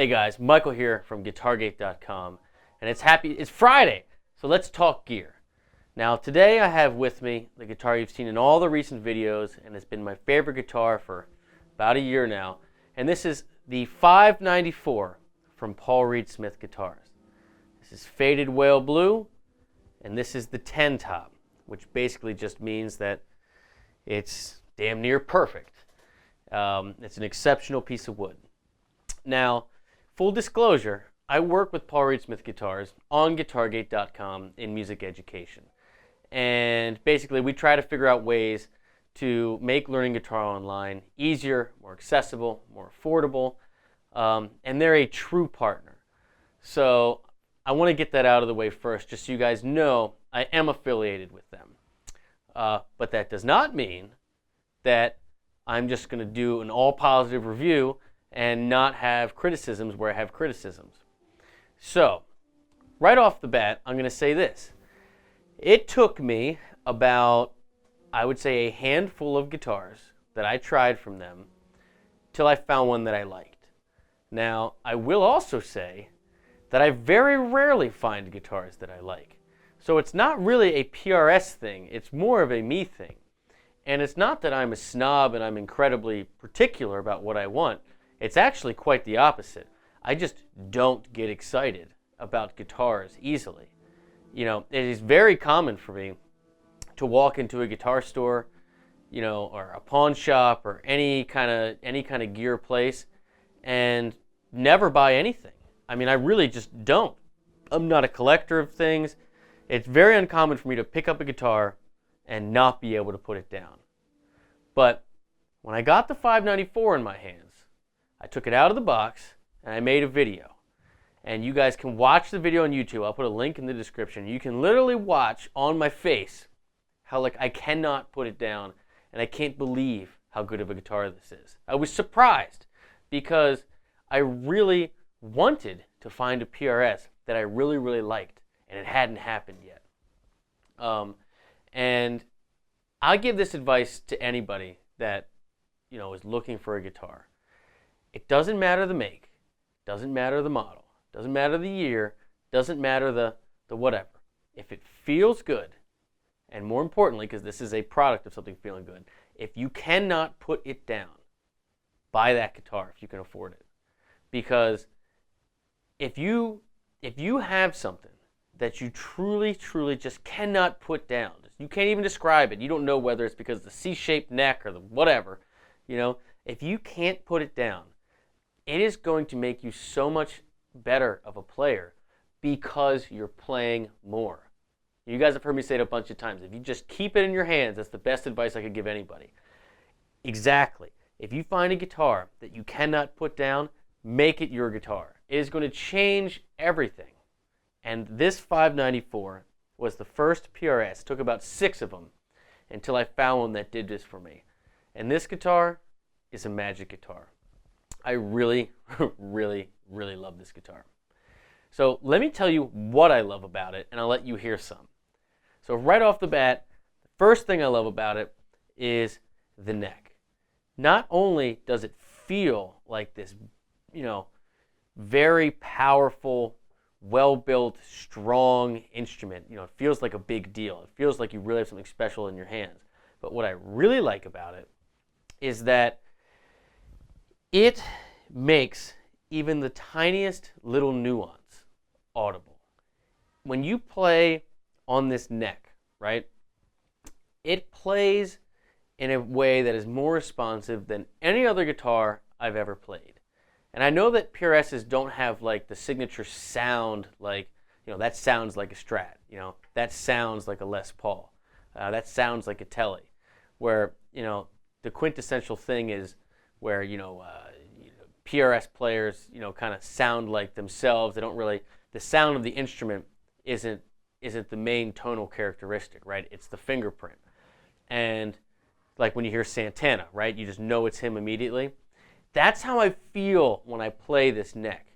Hey guys, Michael here from GuitarGate.com, and it's Friday, so let's talk gear. Now today I have with me the guitar you've seen in all the recent videos, and it's been my favorite guitar for about a year now, and this is the 594 from Paul Reed Smith Guitars. This is faded whale blue, and this is the 10 top, which basically just means that it's damn near perfect. It's an exceptional piece of wood. Now, full disclosure, I work with Paul Reed Smith Guitars on GuitarGate.com in music education. And basically, we try to figure out ways to make learning guitar online easier, more accessible, more affordable, and they're a true partner. So I want to get that out of the way first, just so you guys know I am affiliated with them. But that does not mean that I'm just going to do an all-positive review and not have criticisms where I have criticisms. So, right off the bat, I'm going to say this. It took me about, I would say, a handful of guitars that I tried from them till I found one that I liked. Now, I will also say that I very rarely find guitars that I like. So it's not really a PRS thing, it's more of a me thing. And it's not that I'm a snob and I'm incredibly particular about what I want. It's actually quite the opposite. I just don't get excited about guitars easily. You know, it is very common for me to walk into a guitar store, you know, or a pawn shop or any kind of gear place and never buy anything. I mean, I really just don't. I'm not a collector of things. It's very uncommon for me to pick up a guitar and not be able to put it down. But when I got the 594 in my hands, I took it out of the box and I made a video. And you guys can watch the video on YouTube. I'll put a link in the description. You can literally watch on my face how I cannot put it down, and I can't believe how good of a guitar this is. I was surprised because I really wanted to find a PRS that I really, really liked, and it hadn't happened yet. And I give this advice to anybody that, you know, is looking for a guitar. It doesn't matter the make, doesn't matter the model, doesn't matter the year, doesn't matter the whatever. If it feels good, and more importantly, because this is a product of something feeling good, if you cannot put it down, buy that guitar if you can afford it. Because if you have something that you truly, truly just cannot put down, you can't even describe it, you don't know whether it's because of the C-shaped neck or the whatever, you know, if you can't put it down, it is going to make you so much better of a player because you're playing more. You guys have heard me say it a bunch of times. If you just keep it in your hands, that's the best advice I could give anybody. Exactly. If you find a guitar that you cannot put down, make it your guitar. It is going to change everything. And this 594 was the first PRS. It took about 6 of them until I found one that did this for me. And this guitar is a magic guitar. I really, really, really love this guitar. So let me tell you what I love about it, and I'll let you hear some. So right off the bat, the first thing I love about it is the neck. Not only does it feel like this, you know, very powerful, well-built, strong instrument. You know, it feels like a big deal. It feels like you really have something special in your hands. But what I really like about it is that it makes even the tiniest little nuance audible. When you play on this neck, right, it plays in a way that is more responsive than any other guitar I've ever played. And I know that PRSs don't have like the signature sound, like, you know, that sounds like a Strat, you know, that sounds like a Les Paul, that sounds like a Tele, where, you know, the quintessential thing is where, you know, PRS players, you know, kind of sound like themselves. They don't really, the sound of the instrument isn't the main tonal characteristic, right? It's the fingerprint. And like when you hear Santana, right, you just know it's him immediately. That's how I feel when I play this neck.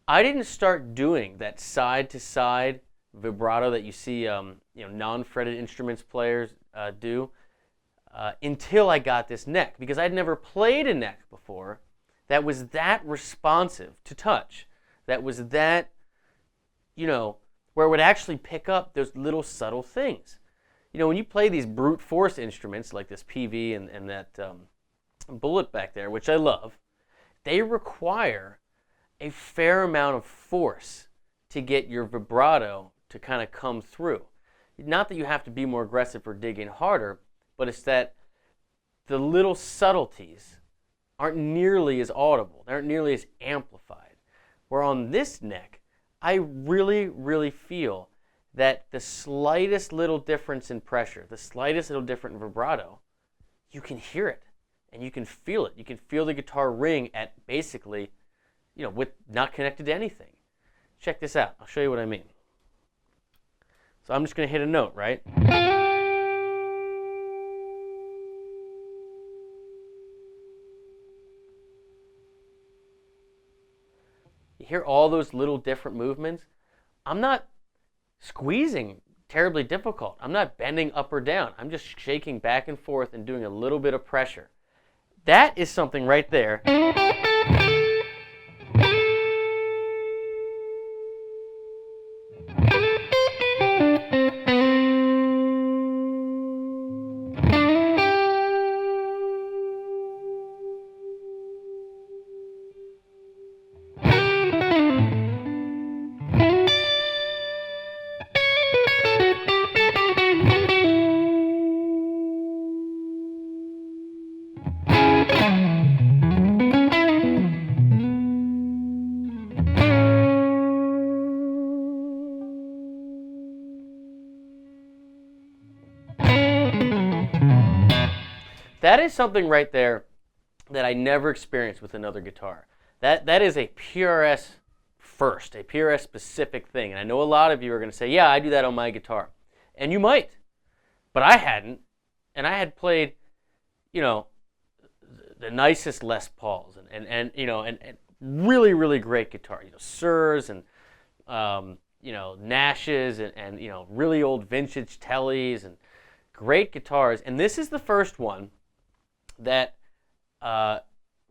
I didn't start doing that side-to-side vibrato that you see, you know, non-fretted instruments players do until I got this neck, because I'd never played a neck before that was that responsive to touch, that was that, where it would actually pick up those little subtle things. When you play these brute force instruments like this PV and that bullet back there, which I love, they require a fair amount of force to get your vibrato to kind of come through. Not that you have to be more aggressive or dig in harder, but it's that the little subtleties aren't nearly as audible, they aren't nearly as amplified. Where on this neck, I really, really feel that the slightest little difference in pressure, the slightest little different vibrato, you can hear it and you can feel it. You can feel the guitar ring at basically, with not connected to anything. Check this out. I'll show you what I mean. So I'm just going to hit a note, right? You hear all those little different movements? I'm not squeezing terribly difficult. I'm not bending up or down. I'm just shaking back and forth and doing a little bit of pressure. That is something right there. That is something right there that I never experienced with another guitar. That is a PRS first, a PRS specific thing. And I know a lot of you are going to say, yeah, I do that on my guitar. And you might, but I hadn't. And I had played, the nicest Les Pauls and really, really great guitar. Surs and, Nashes and really old vintage Tellys and great guitars. And this is the first one that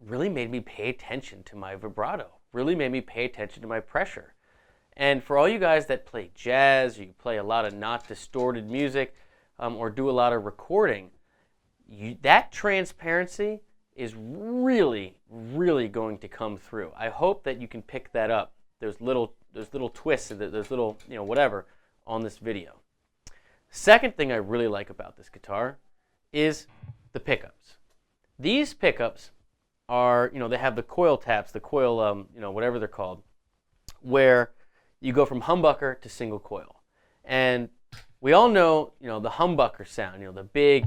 really made me pay attention to my vibrato, really made me pay attention to my pressure. And for all you guys that play jazz, or you play a lot of not distorted music, or do a lot of recording, that transparency is really, really going to come through. I hope that you can pick that up, those little twists, those little, whatever, on this video. Second thing I really like about this guitar is the pickups. These pickups are, they have the coil taps, the coil, whatever they're called, where you go from humbucker to single coil. And we all know, the humbucker sound, the big,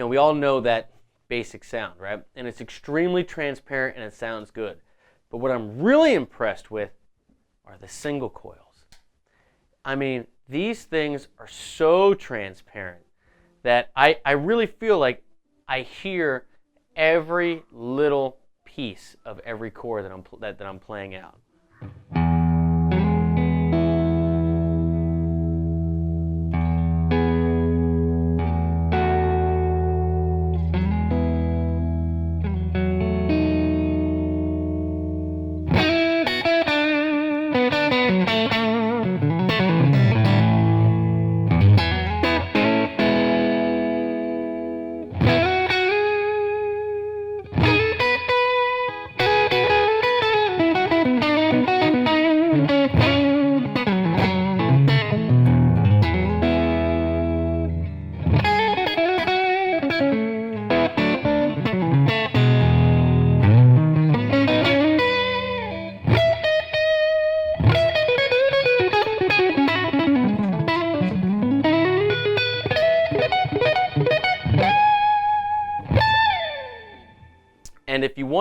we all know that basic sound, right? And it's extremely transparent and it sounds good. But what I'm really impressed with are the single coils. I mean, these things are so transparent that I really feel like I hear every little piece of every chord that I'm playing out.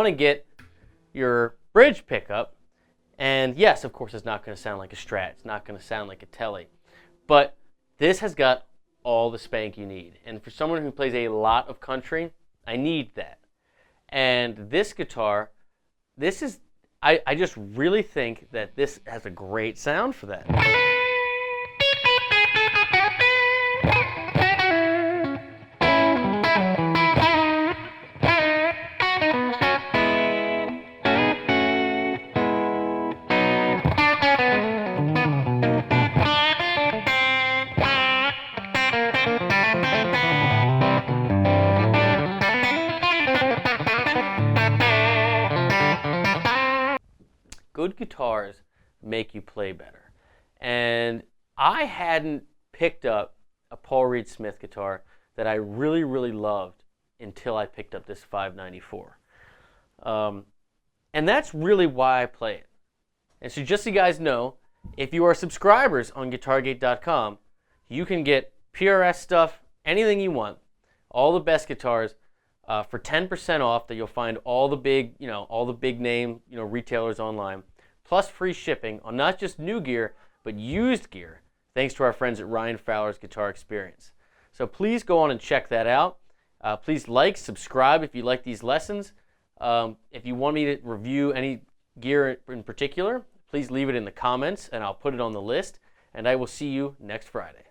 want to get your bridge pickup, and yes, of course, it's not going to sound like a Strat. It's not going to sound like a Tele. But this has got all the spank you need. And for someone who plays a lot of country, I need that. And this guitar, I just really think that this has a great sound for that. Good guitars make you play better. And I hadn't picked up a Paul Reed Smith guitar that I really, really loved until I picked up this 594. And that's really why I play it. And so just so you guys know, if you are subscribers on GuitarGate.com, you can get PRS stuff, anything you want, all the best guitars, for 10% off. That you'll find all the big name, retailers online, plus free shipping on not just new gear but used gear, thanks to our friends at Ryan Fowler's Guitar Experience. So please go on and check that out. Please like, subscribe if you like these lessons. If you want me to review any gear in particular, please leave it in the comments and I'll put it on the list. And I will see you next Friday.